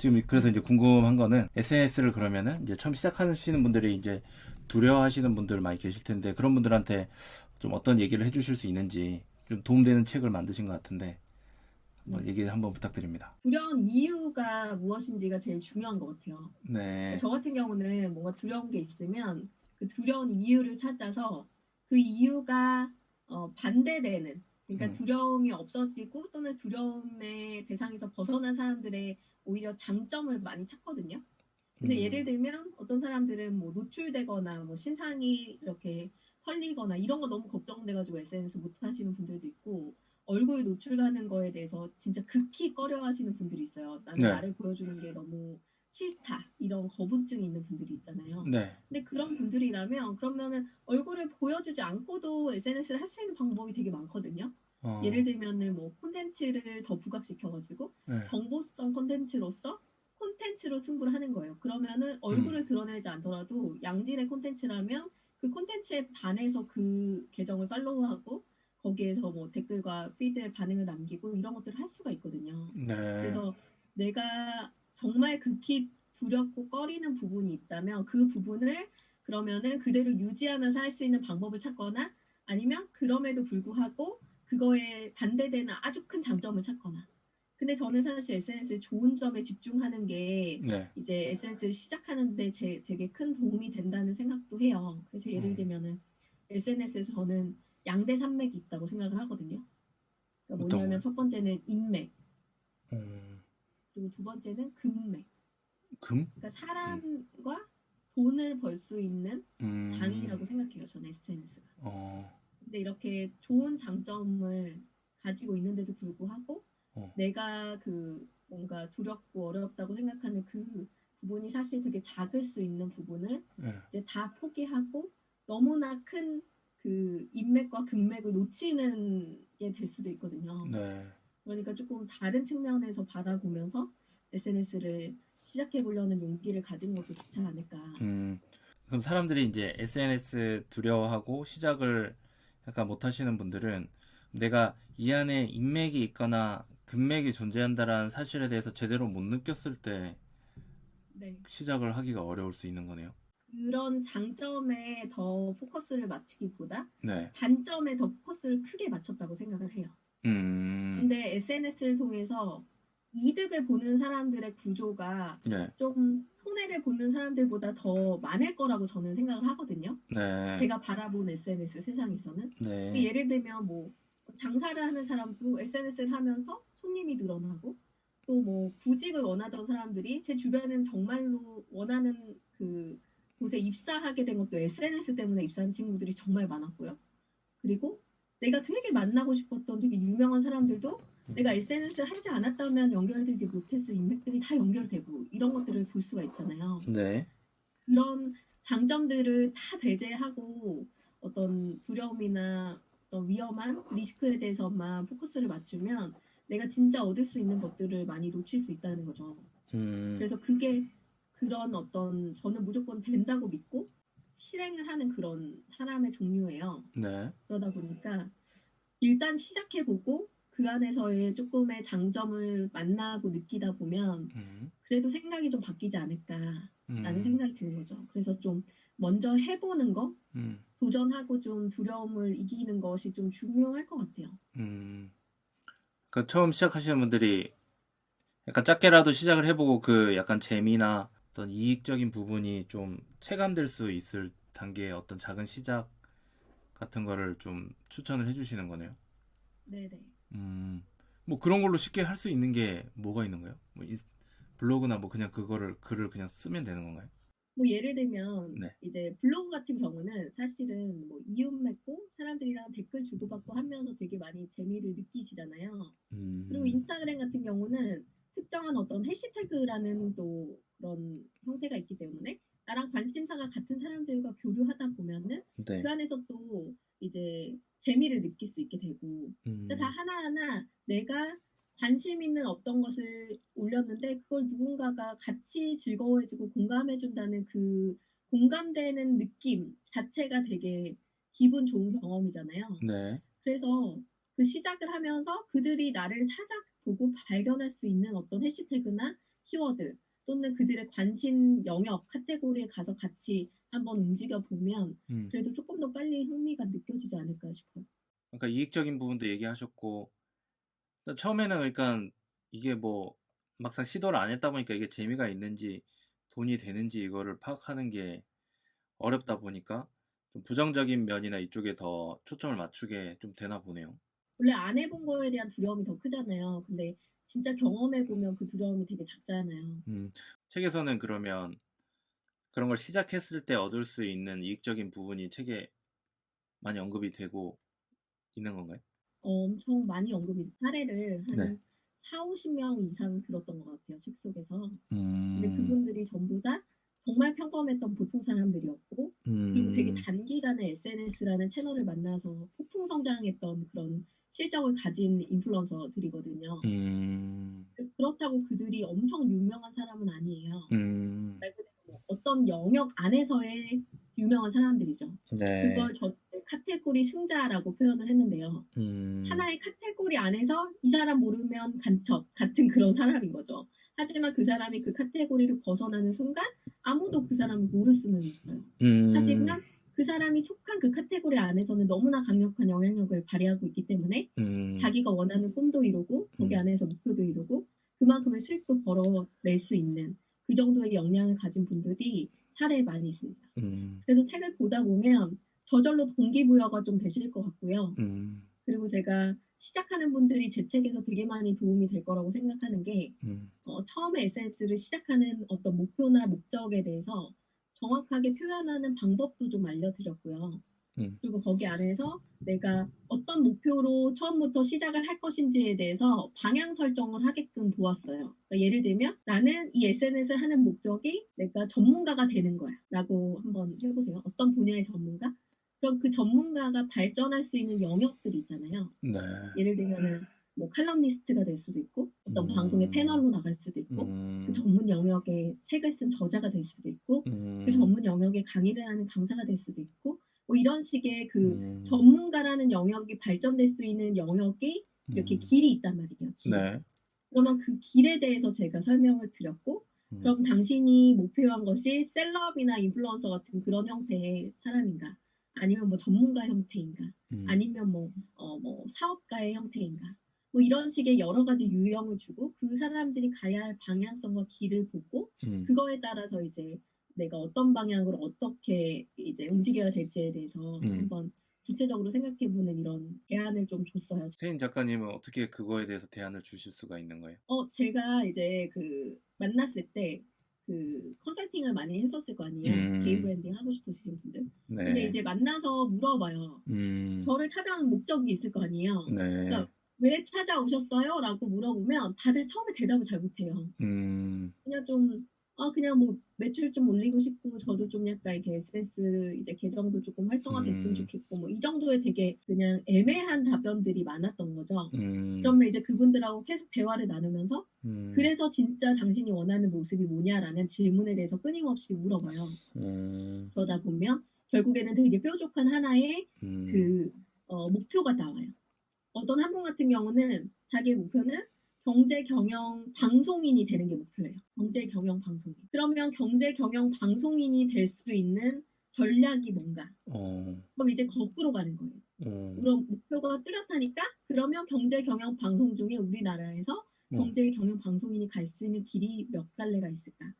지금 그래서 이제 궁금한 거는 SNS를 그러면은 이제 처음 시작하시는 분들이 이제 두려워하시는 분들 많이 계실 텐데 그런 분들한테 좀 어떤 얘기를 해주실 수 있는지 좀 도움되는 책을 만드신 것 같은데 네. 한번 얘기 한번 부탁드립니다. 두려운 이유가 무엇인지가 제일 중요한 것 같아요. 그러니까 네, 저 같은 경우는 뭔가 두려운 게 있으면 그 두려운 이유를 찾아서 그 이유가 반대되는, 그러니까 음, 두려움이 없어지고 또는 두려움의 대상에서 벗어난 사람들의 오히려 장점을 많이 찾거든요. 그래서 예를 음, 들면 어떤 사람들은 뭐 노출되거나 뭐 신상이 이렇게 털리거나 이런 거 너무 걱정돼가지고 SNS 못 하시는 분들도 있고, 얼굴 노출하는 거에 대해서 진짜 극히 꺼려하시는 분들이 있어요. 나는 네, 나를 보여주는 게 너무 싫다, 이런 거부증이 있는 분들이 있잖아요. 네, 근데 그런 분들이라면 그러면은 얼굴을 보여주지 않고도 SNS를 할 수 있는 방법이 되게 많거든요. 예를 어, 들면은 뭐 콘텐츠를 더 부각시켜가지고 네, 정보성 콘텐츠로서 콘텐츠로 승부를 하는 거예요. 그러면은 음, 얼굴을 드러내지 않더라도 양질의 콘텐츠라면 그 콘텐츠에 반해서 그 계정을 팔로우하고 거기에서 뭐 댓글과 피드에 반응을 남기고 이런 것들을 할 수가 있거든요. 네, 그래서 내가 정말 극히 두렵고 꺼리는 부분이 있다면 그 부분을 그러면은 그대로 유지하면서 할 수 있는 방법을 찾거나, 아니면 그럼에도 불구하고 그거에 반대되는 아주 큰 장점을 찾거나. 근데 저는 사실 SNS의 좋은 점에 집중하는 게 네, 이제 SNS를 시작하는데 되게 큰 도움이 된다는 생각도 해요. 그래서 예를 음, 들면은 SNS에서 저는 양대 산맥이 있다고 생각을 하거든요. 그러니까 어떤 뭐냐면 거요? 첫 번째는 인맥, 음, 그리고 두 번째는 금맥. 금? 그러니까 음, 사람과 돈을 벌 수 있는 음, 장이라고 생각해요. 저는 SNS가. 어, 근데 이렇게 좋은 장점을 가지고 있는데도 불구하고 어, 내가 그 뭔가 두렵고 어렵다고 생각하는 그 부분이 사실 되게 작을 수 있는 부분을 네, 이제 다 포기하고 너무나 큰 그 인맥과 금맥을 놓치는 게 될 수도 있거든요. 네, 그러니까 조금 다른 측면에서 바라보면서 SNS를 시작해 보려는 용기를 가지는 것도 좋지 않을까. 음, 그럼 사람들이 이제 SNS 두려워하고 시작을 약간 못 하시는 분들은 내가 이 안에 인맥이 있거나 금맥이 존재한다라는 사실에 대해서 제대로 못 느꼈을 때 네. 시작을 하기가 어려울 수 있는 거네요. 그런 장점에 더 포커스를 맞추기보다 네. 단점에 더 포커스를 크게 맞췄다고 생각을 해요. 음, 근데 SNS를 통해서 이득을 보는 사람들의 구조가 네, 좀 손해를 보는 사람들보다 더 많을 거라고 저는 생각을 하거든요. 네, 제가 바라본 SNS 세상에서는. 네, 예를 들면 뭐 장사를 하는 사람도 SNS를 하면서 손님이 늘어나고, 또 뭐 구직을 원하던 사람들이 제 주변에는 정말로 원하는 그 곳에 입사하게 된 것도 SNS 때문에 입사한 친구들이 정말 많았고요. 그리고 내가 되게 만나고 싶었던 되게 유명한 사람들도 내가 SNS를 하지 않았다면 연결되지 못했을 인맥들이 다 연결되고, 이런 것들을 볼 수가 있잖아요. 네, 그런 장점들을 다 배제하고 어떤 두려움이나 어떤 위험한 리스크에 대해서만 포커스를 맞추면 내가 진짜 얻을 수 있는 것들을 많이 놓칠 수 있다는 거죠. 음, 그래서 그게 그런 어떤, 저는 무조건 된다고 믿고 실행을 하는 그런 사람의 종류예요. 네, 그러다 보니까 일단 시작해보고 그 안에서의 조금의 장점을 만나고 느끼다 보면 음, 그래도 생각이 좀 바뀌지 않을까라는 음, 생각이 드는 거죠. 그래서 좀 먼저 해보는 거, 음, 도전하고 좀 두려움을 이기는 것이 좀 중요할 것 같아요. 음. 그 처음 시작하시는 분들이 약간 작게라도 시작을 해보고 그 약간 재미나 어떤 이익적인 부분이 좀 체감될 수 있을 단계의 어떤 작은 시작 같은 거를 좀 추천을 해주시는 거네요. 네네. 음, 뭐 그런 걸로 쉽게 할 수 있는 게 뭐가 있는 거예요? 뭐 블로그나 뭐 그냥 그거를 글을 그냥 쓰면 되는 건가요? 뭐 예를 들면 네. 이제 블로그 같은 경우는 사실은 뭐 이웃 맺고 사람들이랑 댓글 주고받고 하면서 되게 많이 재미를 느끼시잖아요. 그리고 음, 인스타그램 같은 경우는 특정한 어떤 해시태그라는 또 그런 형태가 있기 때문에 나랑 관심사가 같은 사람들과 교류하다 보면은 그 네. 안에서 또 이제 재미를 느낄 수 있게 되고, 그러니까 다 음, 하나하나 내가 관심 있는 어떤 것을 올렸는데 그걸 누군가가 같이 즐거워해주고 공감해준다는 그 공감되는 느낌 자체가 되게 기분 좋은 경험이잖아요. 네. 그래서 그 시작을 하면서 그들이 나를 찾아보고 발견할 수 있는 어떤 해시태그나 키워드 또는 그들의 관심 영역 카테고리에 가서 같이 한번 움직여 보면 그래도 조금 더 빨리 흥미가 느껴지지 않을까 싶어요. 그러니까 이익적인 부분도 얘기하셨고, 처음에는 그러니까 이게 뭐 막상 시도를 안 했다 보니까 이게 재미가 있는지 돈이 되는지 이거를 파악하는 게 어렵다 보니까 좀 부정적인 면이나 이쪽에 더 초점을 맞추게 좀 되나 보네요. 원래 안 해본 거에 대한 두려움이 더 크잖아요. 근데 진짜 경험해 보면 그 두려움이 되게 작잖아요. 책에서는 그러면 그런 걸 시작했을 때 얻을 수 있는 이익적인 부분이 책에 많이 언급이 되고 있는 건가요? 엄청 많이 언급이 사례를 네. 한 4, 50명 이상 들었던 것 같아요. 책 속에서. 근데 음, 그분들이 전부 다 정말 평범했던 보통 사람들이었고, 그리고 되게 음, 단기간에 SNS라는 채널을 만나서 폭풍 성장했던 그런 실적을 가진 인플루언서들이거든요. 음, 그렇다고 그들이 엄청 유명한 사람은 아니에요. 음, 말 그대로 뭐 어떤 영역 안에서의 유명한 사람들이죠. 네, 그걸 저 카테고리 승자라고 표현을 했는데요. 음, 하나의 카테고리 안에서 이 사람 모르면 간첩 같은 그런 사람인 거죠. 하지만 그 사람이 그 카테고리를 벗어나는 순간 아무도 그 사람을 모를 수는 있어요. 음, 하지만 그 사람이 속한 그 카테고리 안에서는 너무나 강력한 영향력을 발휘하고 있기 때문에 음, 자기가 원하는 꿈도 이루고 거기 음, 안에서 목표도 이루고 그만큼의 수익도 벌어낼 수 있는 그 정도의 역량을 가진 분들이 사례에 많이 있습니다. 음, 그래서 책을 보다 보면 저절로 동기부여가 좀 되실 것 같고요. 음, 그리고 제가 시작하는 분들이 제 책에서 되게 많이 도움이 될 거라고 생각하는 게 음, 처음에 SNS를 시작하는 어떤 목표나 목적에 대해서 정확하게 표현하는 방법도 좀 알려드렸고요. 음, 그리고 거기 안에서 내가 어떤 목표로 처음부터 시작을 할 것인지에 대해서 방향 설정을 하게끔 도왔어요. 그러니까 예를 들면 나는 이 SNS를 하는 목적이 내가 전문가가 되는 거야 라고 한번 해보세요. 어떤 분야의 전문가? 그럼 그 전문가가 발전할 수 있는 영역들이 있잖아요. 네, 예를 들면은 뭐 칼럼니스트가 될 수도 있고 어떤 방송의 음, 패널로 나갈 수도 있고 그 음, 전문 영역에 책을 쓴 저자가 될 수도 있고 그 음, 전문 영역에 강의를 하는 강사가 될 수도 있고 뭐 이런 식의 그 음, 전문가라는 영역이 발전될 수 있는 영역이 이렇게 음, 길이 있단 말이에요. 길이. 네, 그러면 그 길에 대해서 제가 설명을 드렸고 음, 그럼 당신이 목표한 것이 셀럽이나 인플루언서 같은 그런 형태의 사람인가? 아니면 뭐 전문가 형태인가? 음, 아니면 뭐 사업가의 형태인가? 뭐 이런 식의 여러 가지 유형을 주고 그 사람들이 가야 할 방향성과 길을 보고 음, 그거에 따라서 이제 내가 어떤 방향으로 어떻게 이제 움직여야 될지에 대해서 음. 한번 구체적으로 생각해보는 이런 대안을 좀 줬어요. 세인 작가님은 어떻게 그거에 대해서 대안을 주실 수가 있는 거예요? 제가 이제 그 만났을 때 그 컨설팅을 많이 했었을 거 아니에요. 개인 음, 브랜딩 하고 싶으신 분들. 근데 네, 이제 만나서 물어봐요. 음, 저를 찾아온 목적이 있을 거 아니에요. 네, 그러니까 왜 찾아오셨어요? 라고 물어보면 다들 처음에 대답을 잘 못해요. 음, 그냥 좀, 그냥 뭐 매출 좀 올리고 싶고, 저도 좀 약간 이렇게 SNS 이제 계정도 조금 활성화됐으면 음, 좋겠고, 뭐 이 정도의 되게 그냥 애매한 답변들이 많았던 거죠. 음, 그러면 이제 그분들하고 계속 대화를 나누면서, 음, 그래서 진짜 당신이 원하는 모습이 뭐냐라는 질문에 대해서 끊임없이 물어봐요. 음, 그러다 보면 결국에는 되게 뾰족한 하나의 음, 그, 목표가 나와요. 어떤 한 분 같은 경우는 자기의 목표는 경제 경영 방송인이 되는 게 목표예요. 경제 경영 방송인. 그러면 경제 경영 방송인이 될 수 있는 전략이 뭔가? 어, 그럼 이제 거꾸로 가는 거예요. 어, 그럼 목표가 뚜렷하니까 그러면 경제 경영 방송 중에 우리나라에서 어, 경제 경영 방송인이 갈 수 있는 길이 몇 갈래가 있을까?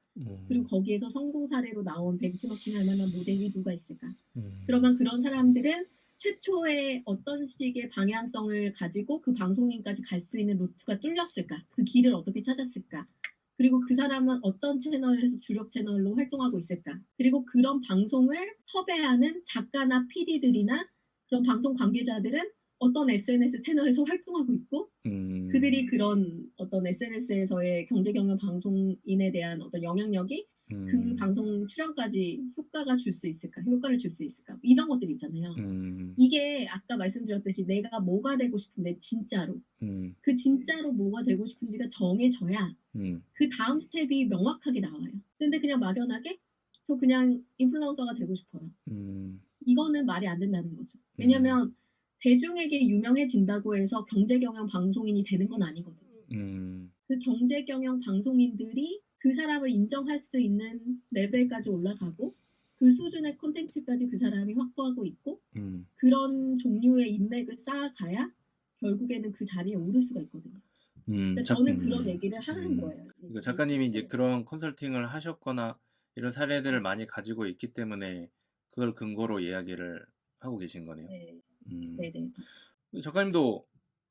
그리고 거기에서 성공 사례로 나온 벤치마킹 할 만한 모델이 누가 있을까? 음, 그러면 그런 사람들은 최초의 어떤 식의 방향성을 가지고 그 방송인까지 갈 수 있는 루트가 뚫렸을까? 그 길을 어떻게 찾았을까? 그리고 그 사람은 어떤 채널에서 주력 채널로 활동하고 있을까? 그리고 그런 방송을 섭외하는 작가나 PD들이나 그런 방송 관계자들은 어떤 SNS 채널에서 활동하고 있고 그들이 그런 어떤 SNS에서의 경제 경영 방송인에 대한 어떤 영향력이 그 음, 방송 출연까지 효과를 줄 수 있을까? 이런 것들이 있잖아요. 음, 이게 아까 말씀드렸듯이 내가 뭐가 되고 싶은데 진짜로 음, 그 진짜로 뭐가 되고 싶은지가 정해져야 음, 그 다음 스텝이 명확하게 나와요. 근데 그냥 막연하게 저 그냥 인플루언서가 되고 싶어요. 음, 이거는 말이 안 된다는 거죠. 음, 왜냐면 대중에게 유명해진다고 해서 경제 경영 방송인이 되는 건 아니거든요. 음, 그 경제 경영 방송인들이 그 사람을 인정할 수 있는 레벨까지 올라가고 그 수준의 콘텐츠까지 그 사람이 확보하고 있고 그런 종류의 인맥을 쌓아가야 결국에는 그 자리에 오를 수가 있거든요. 그러니까 저는 그런 얘기를 하는 거예요. 그러니까 작가님이 이제 그런 컨설팅을 하셨거나 이런 사례들을 많이 가지고 있기 때문에 그걸 근거로 이야기를 하고 계신 거네요. 네. 음. 네네. 작가님도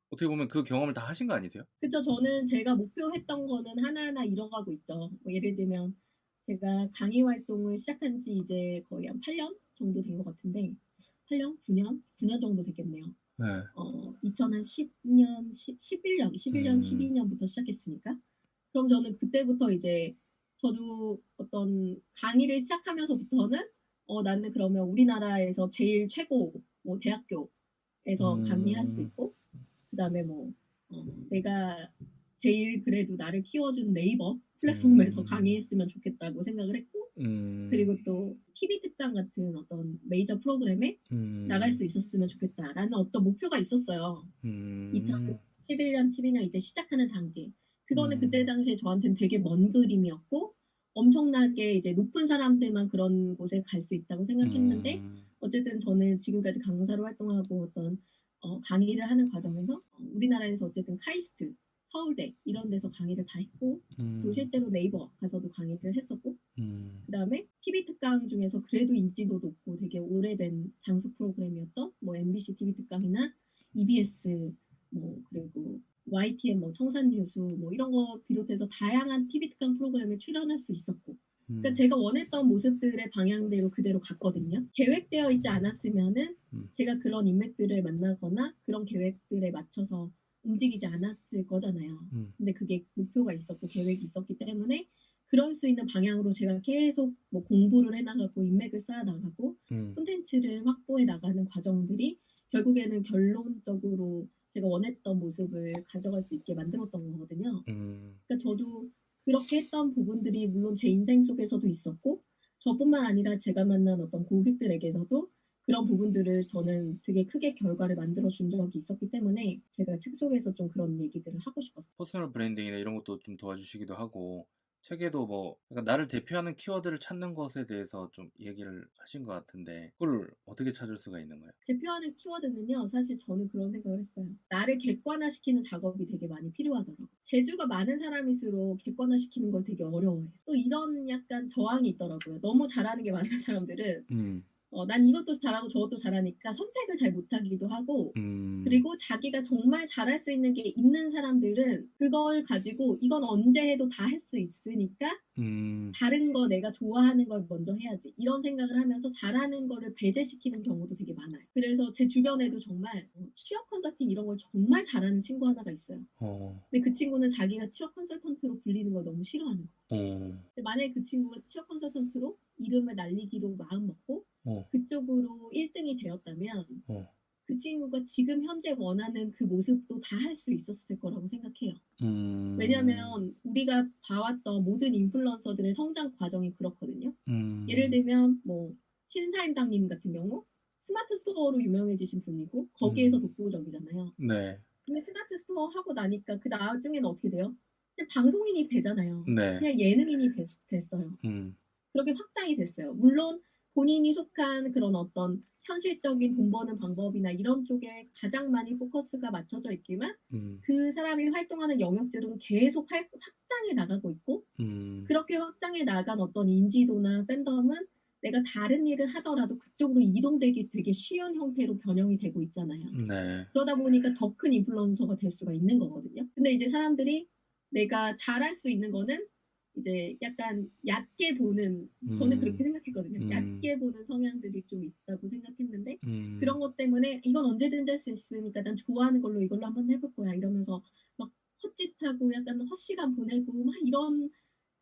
어떻게 보면 그 경험을 다 하신 거 아니세요? 그쵸. 저는 제가 목표했던 거는 하나하나 이뤄가고 있죠. 뭐 예를 들면 제가 강의 활동을 시작한 지 이제 거의 한 8년 정도 된 것 같은데 8년? 9년? 9년 정도 됐겠네요. 네. 2010년, 11년, 12년부터 시작했으니까. 그럼 저는 그때부터 이제 저도 어떤 강의를 시작하면서부터는 나는 그러면 우리나라에서 제일 최고 뭐 대학교에서 강의할 수 있고 그다음에 뭐 내가 제일 그래도 나를 키워준 네이버 플랫폼에서 강의했으면 좋겠다고 생각을 했고 그리고 또 TV 특강 같은 어떤 메이저 프로그램에 나갈 수 있었으면 좋겠다라는 어떤 목표가 있었어요. 2011년, 12년 이때 시작하는 단계. 그거는 그때 당시에 저한테는 되게 먼 그림이었고 엄청나게 이제 높은 사람들만 그런 곳에 갈 수 있다고 생각했는데 어쨌든 저는 지금까지 강사로 활동하고 어떤 강의를 하는 과정에서 우리나라에서 어쨌든 카이스트, 서울대 이런 데서 강의를 다 했고 그리고 실제로 네이버 가서도 강의를 했었고 그 다음에 TV 특강 중에서 그래도 인지도 높고 되게 오래된 장수 프로그램이었던 뭐 MBC TV 특강이나 EBS 뭐 그리고 YTN 뭐 청산뉴스 뭐 이런 거 비롯해서 다양한 TV 특강 프로그램에 출연할 수 있었고 그러니까 제가 원했던 모습들의 방향대로 그대로 갔거든요. 계획되어 있지 않았으면은 제가 그런 인맥들을 만나거나 그런 계획들에 맞춰서 움직이지 않았을 거잖아요. 근데 그게 목표가 있었고 계획이 있었기 때문에 그럴 수 있는 방향으로 제가 계속 뭐 공부를 해나가고 인맥을 쌓아나가고 콘텐츠를 확보해 나가는 과정들이 결국에는 결론적으로 제가 원했던 모습을 가져갈 수 있게 만들었던 거거든요. 그러니까 저도 그렇게 했던 부분들이 물론 제 인생 속에서도 있었고 저뿐만 아니라 제가 만난 어떤 고객들에게서도 그런 부분들을 저는 되게 크게 결과를 만들어준 적이 있었기 때문에 제가 책 속에서 좀 그런 얘기들을 하고 싶었어요. 퍼스널 브랜딩이나 이런 것도 좀 도와주시기도 하고 책에도 뭐 약간 나를 대표하는 키워드를 찾는 것에 대해서 좀 얘기를 하신 것 같은데 그걸 어떻게 찾을 수가 있는 거예요? 대표하는 키워드는요. 사실 저는 그런 생각을 했어요. 나를 객관화시키는 작업이 되게 많이 필요하더라고요. 재주가 많은 사람일수록 객관화시키는 걸 되게 어려워해요. 또 이런 약간 저항이 있더라고요. 너무 잘하는 게 많은 사람들은 난 이것도 잘하고 저것도 잘하니까 선택을 잘 못하기도 하고 그리고 자기가 정말 잘할 수 있는 게 있는 사람들은 그걸 가지고 이건 언제 해도 다 할 수 있으니까 다른 거 내가 좋아하는 걸 먼저 해야지 이런 생각을 하면서 잘하는 거를 배제시키는 경우도 되게 많아요. 그래서 제 주변에도 정말 취업 컨설팅 이런 걸 정말 잘하는 친구 하나가 있어요. 근데 그 친구는 자기가 취업 컨설턴트로 불리는 걸 너무 싫어하는 거예요. 근데 만약에 그 친구가 취업 컨설턴트로 이름을 날리기로 마음먹고 그쪽으로 1등이 되었다면 그 친구가 지금 현재 원하는 그 모습도 다 할 수 있었을 거라고 생각해요. 왜냐하면 우리가 봐왔던 모든 인플루언서들의 성장 과정이 그렇거든요. 예를 들면 뭐 신사임당님 같은 경우 스마트 스토어로 유명해지신 분이고 거기에서 독보적이잖아요. 네. 근데 스마트 스토어 하고 나니까 그 나중에는 어떻게 돼요? 그냥 방송인이 되잖아요. 네. 그냥 예능인이 됐어요. 그렇게 확장이 됐어요. 물론 본인이 속한 그런 어떤 현실적인 돈 버는 방법이나 이런 쪽에 가장 많이 포커스가 맞춰져 있지만 그 사람이 활동하는 영역들은 계속 확장해 나가고 있고 그렇게 확장해 나간 어떤 인지도나 팬덤은 내가 다른 일을 하더라도 그쪽으로 이동되기 되게 쉬운 형태로 변형이 되고 있잖아요. 네. 그러다 보니까 더 큰 인플루언서가 될 수가 있는 거거든요. 근데 이제 사람들이 내가 잘할 수 있는 거는 이제 약간 얕게 보는 저는 그렇게 생각했거든요. 얕게 보는 성향들이 좀 있다고 생각했는데 그런 것 때문에 이건 언제든지 할 수 있으니까 난 좋아하는 걸로 이걸로 한번 해볼 거야 이러면서 막 헛짓하고 약간 헛시간 보내고 막 이런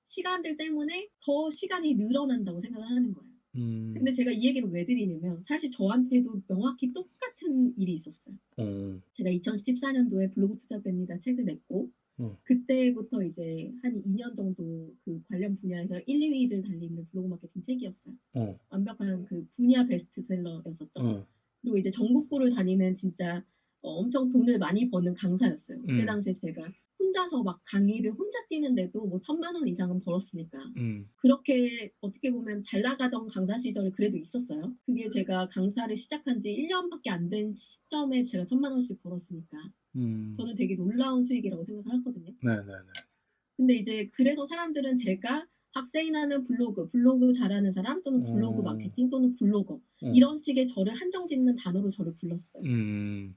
시간들 때문에 더 시간이 늘어난다고 생각을 하는 거예요. 근데 제가 이 얘기를 왜 드리냐면 사실 저한테도 명확히 똑같은 일이 있었어요. 제가 2014년도에 블로그 투자입니다 책을 냈고 그때부터 이제 한 2년 정도 그 관련 분야에서 1, 2위를 달리는 블로그 마케팅 책이었어요. 완벽한 그 분야 베스트셀러였었죠. 그리고 이제 전국구를 다니는 진짜 엄청 돈을 많이 버는 강사였어요. 그때 당시에 제가 혼자서 막 강의를 혼자 뛰는데도 뭐 1,000만 원 이상은 벌었으니까. 음, 그렇게 어떻게 보면 잘 나가던 강사 시절이 그래도 있었어요. 그게 제가 강사를 시작한 지 1년밖에 안 된 시점에 제가 1,000만 원씩 벌었으니까. 저는 되게 놀라운 수익이라고 생각을 하거든요. 네네네. 근데 이제 그래서 사람들은 제가 박세인하면 블로그 잘하는 사람 또는 블로그 어, 마케팅 또는 블로거 이런 식의 저를 한정 짓는 단어로 저를 불렀어요. 음,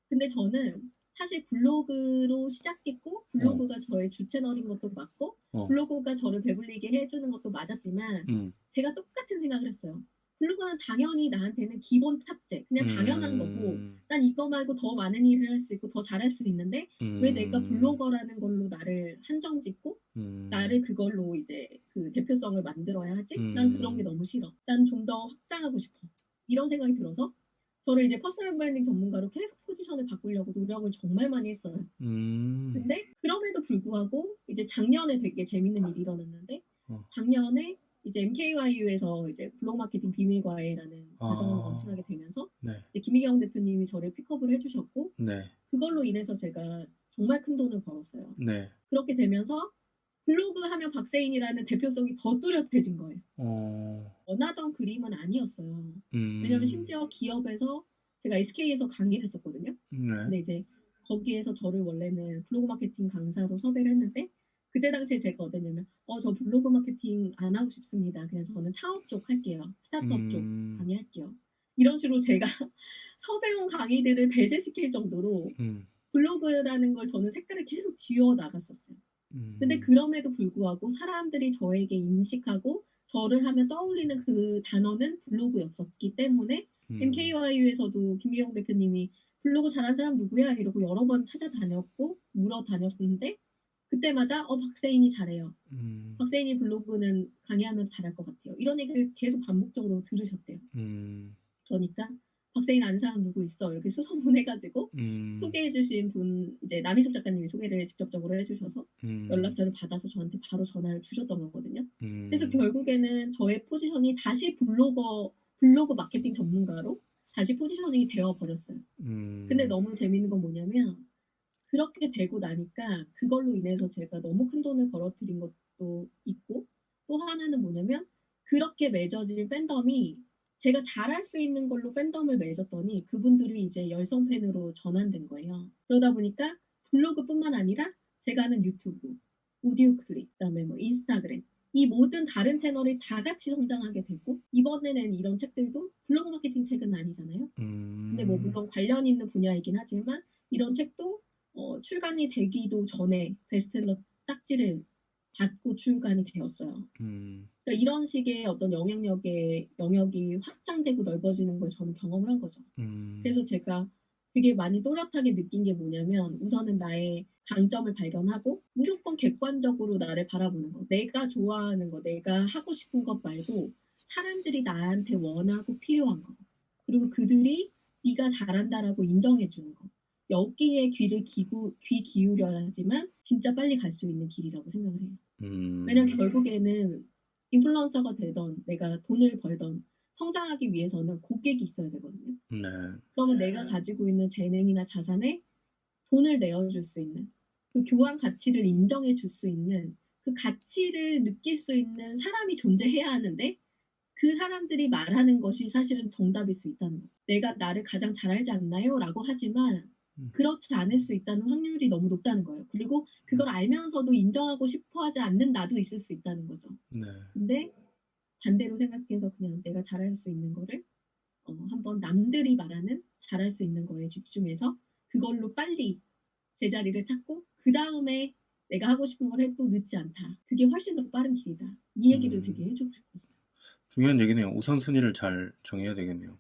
근데 저는 사실 블로그로 시작했고 어, 블로그가 저의 주 채널인 것도 맞고 어, 블로그가 저를 배불리게 해주는 것도 맞았지만 음, 제가 똑같은 생각을 했어요. 블로그는 당연히 나한테는 기본 탑재, 그냥 당연한 거고 음, 난 이거 말고 더 많은 일을 할 수 있고 더 잘할 수 있는데 왜 내가 음, 블로거라는 걸로 나를 한정 짓고 음, 나를 그걸로 이제 그 대표성을 만들어야 하지? 난 그런 게 음, 너무 싫어. 난 좀 더 확장하고 싶어. 이런 생각이 들어서 저를 이제 퍼스널 브랜딩 전문가로 계속 포지션을 바꾸려고 노력을 정말 많이 했어요. 음, 근데 그럼에도 불구하고 이제 작년에 되게 재밌는 일이 일어났는데 어, 작년에 이제 MKYU에서 이제 블록 마케팅 비밀과외라는 과정을 아, 런칭하게 되면서 네, 이제 김희경 대표님이 저를 픽업을 해주셨고 네, 그걸로 인해서 제가 정말 큰 돈을 벌었어요. 네, 그렇게 되면서 블로그 하면 박세인이라는 대표성이 더 뚜렷해진 거예요. 어, 원하던 그림은 아니었어요. 왜냐면 음, 심지어 기업에서 제가 SK에서 강의를 했었거든요. 네, 근데 이제 거기에서 저를 원래는 블로그 마케팅 강사로 섭외를 했는데 그때 당시에 제가 어땠냐면 저 블로그 마케팅 안 하고 싶습니다. 그냥 저는 창업 쪽 할게요. 스타트업 쪽 음, 강의할게요. 이런 식으로 제가 섭외온 강의들을 배제시킬 정도로 음, 블로그라는 걸 저는 색깔을 계속 지워 나갔었어요. 근데 음, 그럼에도 불구하고 사람들이 저에게 인식하고 저를 하면 떠올리는 그 단어는 블로그였었기 때문에 음, MKYU에서도 김기영 대표님이 블로그 잘하는 사람 누구야? 이러고 여러 번 찾아다녔고 물어다녔는데 그때마다 박세인이 잘해요. 음, 박세인이 블로그는 강의하면 잘할 것 같아요. 이런 얘기를 계속 반복적으로 들으셨대요. 음, 그러니까 박세인 아는 사람 누구 있어? 이렇게 수소문해가지고 음, 소개해주신 분 이제 남희석 작가님이 소개를 직접적으로 해주셔서 음, 연락처를 받아서 저한테 바로 전화를 주셨던 거거든요. 그래서 음, 결국에는 저의 포지션이 다시 블로그 마케팅 전문가로 다시 포지셔닝이 되어 버렸어요. 근데 음, 너무 재밌는 건 뭐냐면 그렇게 되고 나니까 그걸로 인해서 제가 너무 큰 돈을 벌어들인 것도 있고 또 하나는 뭐냐면 그렇게 맺어진 팬덤이 제가 잘할 수 있는 걸로 팬덤을 맺었더니 그분들이 이제 열성 팬으로 전환된 거예요. 그러다 보니까 블로그뿐만 아니라 제가 하는 유튜브, 오디오 클립, 그다음에 뭐 인스타그램 이 모든 다른 채널이 다 같이 성장하게 되고 이번에 낸 이런 책들도 블로그 마케팅 책은 아니잖아요. 근데 뭐 음, 물론 관련 있는 분야이긴 하지만 이런 책도 출간이 되기도 전에 베스트셀러 딱지를 받고 출간이 되었어요. 음, 그러니까 이런 식의 어떤 영향력의 영역이 확장되고 넓어지는 걸 저는 경험을 한 거죠. 음, 그래서 제가 되게 많이 또렷하게 느낀 게 뭐냐면 우선은 나의 강점을 발견하고 무조건 객관적으로 나를 바라보는 거. 내가 좋아하는 거, 내가 하고 싶은 것 말고 사람들이 나한테 원하고 필요한 거. 그리고 그들이 네가 잘한다라고 인정해 주는 거. 여기에 귀 기울여야지만 진짜 빨리 갈 수 있는 길이라고 생각을 해요. 왜냐면 음, 결국에는 인플루언서가 되던 내가 돈을 벌던 성장하기 위해서는 고객이 있어야 되거든요. 네, 그러면 내가 가지고 있는 재능이나 자산에 돈을 내어줄 수 있는 그 교환 가치를 인정해 줄 수 있는 그 가치를 느낄 수 있는 사람이 존재해야 하는데 그 사람들이 말하는 것이 사실은 정답일 수 있다는 거죠. 내가 나를 가장 잘 알지 않나요? 라고 하지만 음, 그렇지 않을 수 있다는 확률이 너무 높다는 거예요. 그리고 그걸 알면서도 인정하고 싶어 하지 않는 나도 있을 수 있다는 거죠. 네, 근데 반대로 생각해서 그냥 내가 잘할 수 있는 거를 한번 남들이 말하는 잘할 수 있는 거에 집중해서 그걸로 빨리 제자리를 찾고 그 다음에 내가 하고 싶은 걸 해도 늦지 않다. 그게 훨씬 더 빠른 길이다. 이 얘기를 되게 음. 해주고 싶었어요. 중요한 얘기네요. 우선순위를 잘 정해야 되겠네요.